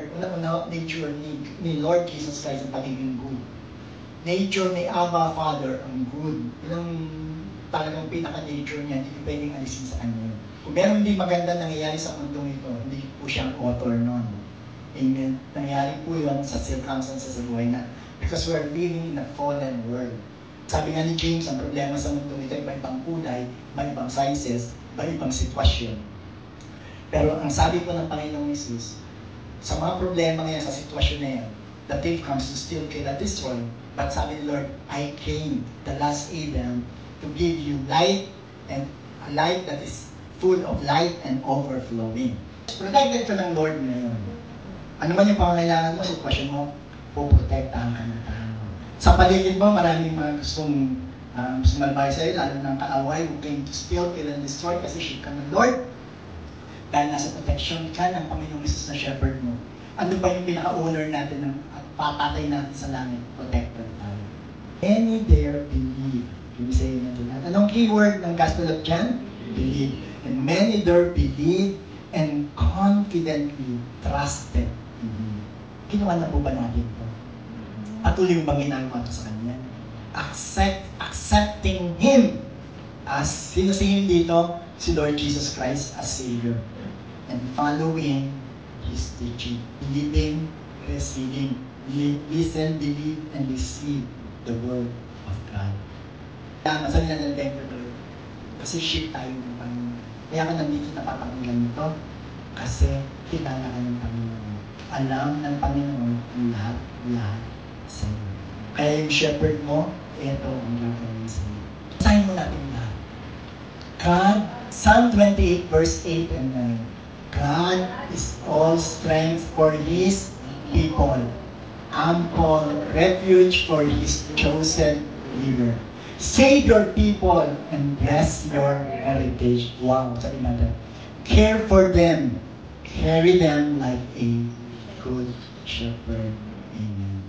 shepherd, una-una, nature ni Lord Jesus Christ ang pagiging good. Nature ni Abba Father ang good. Yun ang talagang pinaka-nature niya, hindi pwedeng alisin sa kanya. Kung meron hindi maganda nangyayari sa mundong ito, hindi po siyang author nun. Amen. Nangyayari po yun sa circumstances sa buhay na because we are living in a fallen world. Sabi nga ni James, ang problema sa mundong ito, iba-ibang kulay, iba-ibang sizes, iba-ibang sitwasyon. Pero ang sabi po ng Panginoong Jesus, sa mga problema ngayon, sa sitwasyon na yan, the thief comes to steal, kill, and destroy. But sabi ni Lord, I came, the last Adam, to give you light, and a light that is full of light and overflowing. Protected ka ng Lord ngayon. Ano man yung pangangailangan mo, sitwasyon mo, puprotektahan ka ng Panginoon. Sa paligid mo, maraming mga gustong malbay sa'yo, lalo ng kaaway, who came to steal, kill, and destroy, kasi sheep ka ng Lord. Dahil nasa protection ka ng Panginoong Jesus na shepherd mo. Ano ba yung pinaka-owner natin at patatay natin sa langit? Protected tayo. Any dare believe. Yung say natin natin. Anong keyword ng Gospel of John? Believe. And many dare believe and confidently trusted. Ginawa na po ba natin ito? Patuloy bang ginagawa ito sa Kanya? Accepting Him as, sino si Him dito? Si Lord Jesus Christ as Savior. And following His teaching. Believing, receiving. Listen, believe, and receive the Word of God. Kaya masabi na ng temple Lord, kasi sheep tayo ng Panginoon. Kaya ka nandito napapakinggan ito, kasi kilala ka ng Panginoon. Alam ng Panginoon ang lahat sa iyo. Kaya yung shepherd mo, ito ang gagawin sa iyo. Basahin mo natin lahat. God, Psalm 28 verse 8 and 9. God is all strength for His people, ample refuge for His chosen leader. Save your people and bless your heritage. Wow, sabi natin. Care for them, carry them like a good shepherd. Amen.